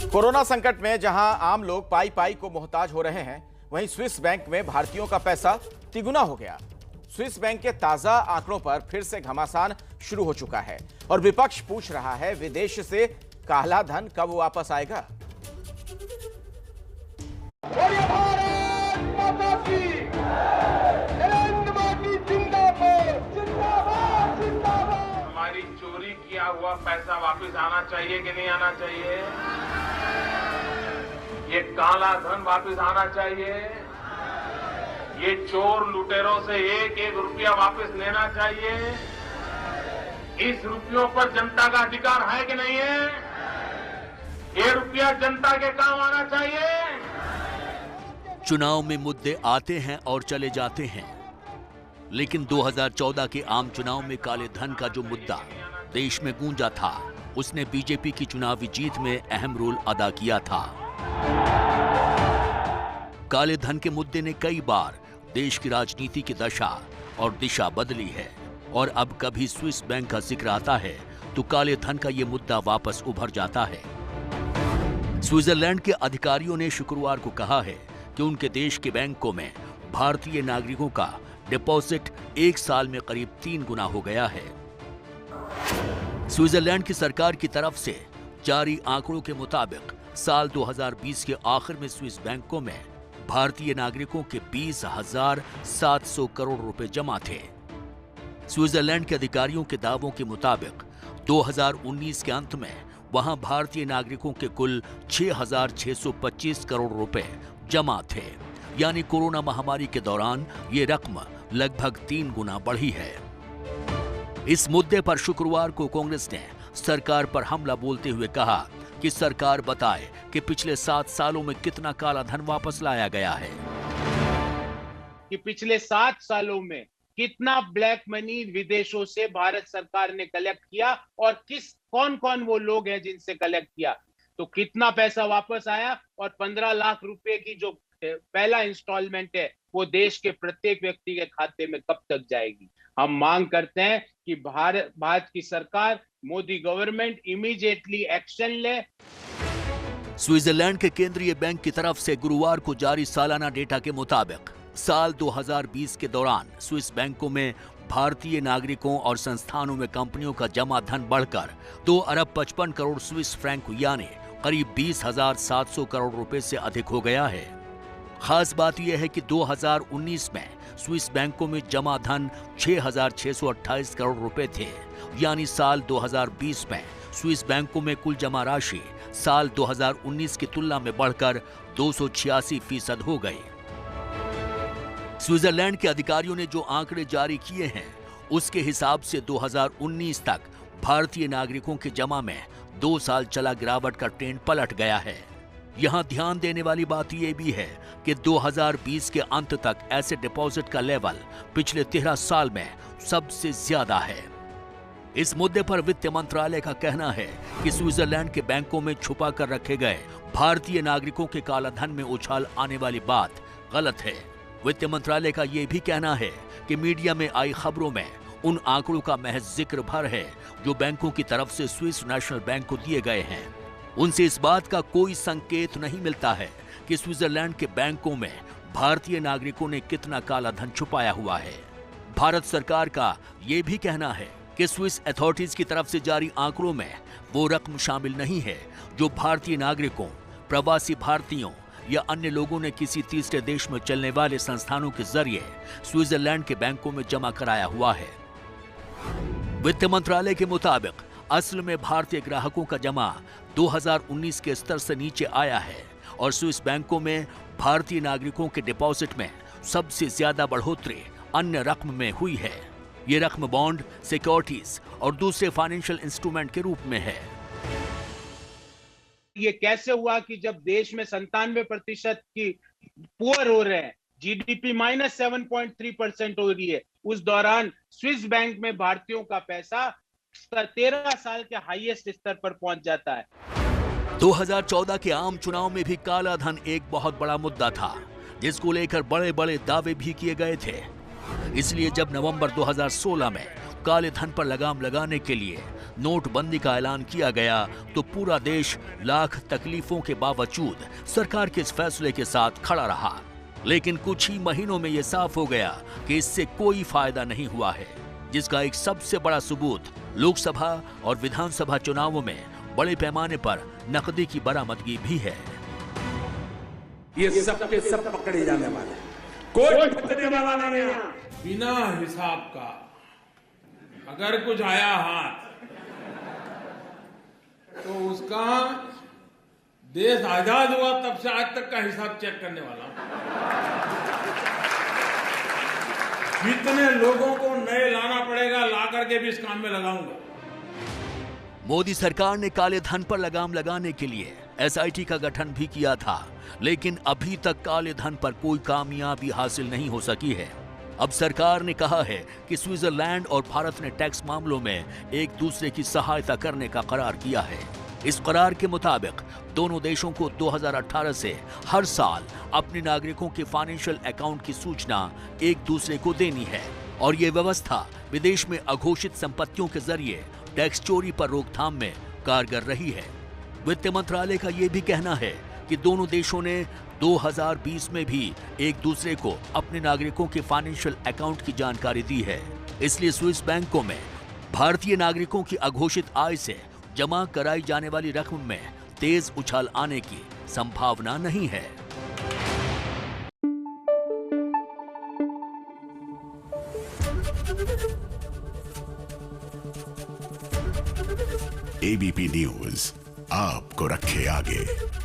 Corona संकट में जहां आम लोग पाई पाई को मोहताज हो रहे हैं, वहीं स्विस बैंक में भारतीयों का पैसा तिगुना हो गया। स्विस बैंक के ताजा आंकड़ों पर फिर से घमासान शुरू हो चुका है और विपक्ष पूछ रहा है, विदेश से काला धन कब वापस आएगा? हमारी चोरी किया हुआ पैसा वापस आना चाहिए कि नहीं आना चाहिए? ये काला धन वापस आना चाहिए। ये चोर लुटेरों से एक एक रुपया वापस लेना चाहिए। इस रुपयों पर जनता का अधिकार है कि नहीं है? ये रुपया जनता के काम आना चाहिए। चुनाव में मुद्दे आते हैं और चले जाते हैं, लेकिन 2014 के आम चुनाव में काले धन का जो मुद्दा देश में गूंजा था, उसने बीजेपी की चुनावी जीत में अहम रोल अदा किया था। काले धन के मुद्दे ने कई बार देश की राजनीति की दशा और दिशा बदली है और अब कभी स्विस बैंक का जिक्र आता है तो काले धन का यह मुद्दा वापस उभर जाता है। स्विट्जरलैंड के अधिकारियों ने शुक्रवार को कहा है कि उनके देश के बैंकों में भारतीय नागरिकों का डिपॉजिट एक साल में करीब 3 गुना हो गया है। स्विट्जरलैंड की सरकार की तरफ से जारी आंकड़ों के मुताबिक साल 2020 के आखिर में स्विस बैंकों में भारतीय नागरिकों के 20,700 करोड़ रुपए जमा थे। स्विट्जरलैंड के अधिकारियों के दावों के मुताबिक 2019 के अंत में वहां भारतीय नागरिकों के कुल 6,625 करोड़ रुपए जमा थे, यानी कोरोना महामारी के दौरान ये रकम लगभग 3 गुना बढ़ी है। इस मुद्दे पर शुक्रवार को कांग्रेस ने सरकार पर हमला बोलते हुए कहा कि सरकार बताए कि पिछले 7 सालों में कितना काला धन वापस लाया गया है। कि पिछले 7 सालों में कितना ब्लैक मनी विदेशों से भारत सरकार ने कलेक्ट किया और कौन कौन वो लोग हैं जिनसे कलेक्ट किया, तो कितना पैसा वापस आया और 15 लाख रुपए की जो पहला इंस्टॉलमेंट है वो देश के प्रत्येक व्यक्ति के खाते में कब तक जाएगी। हम मांग करते हैं कि भारत की सरकार, मोदी गवर्नमेंट इमीडिएटली एक्शन ले। स्विट्जरलैंड के केंद्रीय बैंक की तरफ से गुरुवार को जारी सालाना डेटा के मुताबिक साल 2020 के दौरान स्विस बैंकों में भारतीय नागरिकों और संस्थानों में कंपनियों का जमा धन बढ़कर 2 अरब 55 करोड़ स्विस फ्रैंक यानी करीब 20,700 करोड़ रुपए से अधिक हो गया है। खास बात यह है कि 2019 में स्विस बैंकों में जमा धन 6,628 करोड़ रुपए थे, यानी साल 2020 में स्विस बैंकों में कुल जमा राशि साल 2019 की तुलना में बढ़कर 286% हो गई। स्विट्जरलैंड के अधिकारियों ने जो आंकड़े जारी किए हैं, उसके हिसाब से 2019 तक भारतीय नागरिकों के जमा में 2 साल चला गिरावट का ट्रेंड पलट गया है। यहां ध्यान देने वाली बात यह भी है कि 2020 के अंत तक ऐसे डिपॉजिट का लेवल पिछले 13 साल में सबसे ज्यादा है। इस मुद्दे पर वित्त मंत्रालय का कहना है कि स्विट्जरलैंड के बैंकों में छुपा कर रखे गए भारतीय नागरिकों के काला धन में उछाल आने वाली बात गलत है। वित्त मंत्रालय का यह भी कहना है कि मीडिया में आई खबरों में उन आंकड़ों का महज जिक्र भर है जो बैंकों की तरफ से स्विस नेशनल बैंक को दिए गए हैं। उनसे इस बात का कोई संकेत नहीं मिलता है कि स्विट्जरलैंड के बैंकों में भारतीय नागरिकों ने कितना काला धन छुपाया हुआ है। भारत सरकार का यह भी कहना है कि स्विस अथॉरिटीज की तरफ से जारी आंकड़ों में वो रकम शामिल नहीं है जो भारतीय नागरिकों, प्रवासी भारतीयों या अन्य लोगों ने किसी तीसरे देश में चलने वाले संस्थानों के जरिए स्विट्जरलैंड के बैंकों में जमा कराया हुआ है। वित्त मंत्रालय के मुताबिक असल में भारतीय ग्राहकों का जमा 2019 के स्तर से नीचे आया है और स्विस बैंकों में भारतीय नागरिकों के डिपॉजिट में सबसे ज्यादा बढ़ोतरी अन्य रकम में हुई है। ये रकम बॉन्ड, सिक्योरिटीज और दूसरे फाइनेंशियल इंस्ट्रूमेंट के रूप में है। ये कैसे हुआ कि जब देश में 97% की पुअर हो रहे हैं, जीडीपी -7.3% हो रही है, उस दौरान स्विस बैंक में भारतीयों का पैसा 13 साल के हाईएस्ट स्तर पर पहुंच जाता है। 2014 के आम चुनाव में भी काला धन एक बहुत बड़ा मुद्दा था, जिसको लेकर बड़े बड़े दावे भी किए गए थे। इसलिए जब नवंबर 2016 में काले धन पर लगाम लगाने के लिए नोटबंदी का ऐलान किया गया तो पूरा देश लाख तकलीफों के बावजूद सरकार के इस फैसले के साथ खड़ा रहा। लेकिन कुछ ही महीनों में यह साफ हो गया कि इससे कोई फायदा नहीं हुआ है, जिसका एक सबसे बड़ा सबूत लोकसभा और विधानसभा चुनावों में बड़े पैमाने पर नकदी की बरामदगी भी है। ये सब के सब पकड़े जाने वाले, कोई पकड़ने वाला नहीं है। बिना हिसाब का अगर कुछ आया हाथ तो उसका देश आजाद हुआ तब से आज तक का हिसाब चेक करने वाला हूं। जितने लोगों को नए लाना पड़ेगा ला करके भी इस काम में लगाऊंगा। मोदी सरकार ने काले धन पर लगाम लगाने के लिए एसआईटी का गठन भी किया था, लेकिन अभी तक काले धन पर कोई कामयाबी हासिल नहीं हो सकी है। अब सरकार ने कहा है कि स्विट्जरलैंड और भारत ने टैक्स मामलों में एक दूसरे की सहायता करने का करार किया है। इस करार के मुताबिक दोनों देशों को 2018 से हर साल अपने नागरिकों के फाइनेंशियल अकाउंट की सूचना एक दूसरे को देनी है और ये व्यवस्था विदेश में अघोषित संपत्तियों के जरिए टैक्स चोरी पर रोकथाम में कारगर रही है। वित्त मंत्रालय का ये भी कहना है कि दोनों देशों ने 2020 में भी एक दूसरे को अपने नागरिकों के फाइनेंशियल अकाउंट की जानकारी दी है। इसलिए स्विस बैंकों में भारतीय नागरिकों की अघोषित आय से जमा कराई जाने वाली रकम में तेज उछाल आने की संभावना नहीं है। एबीपी न्यूज आपको रखे आगे।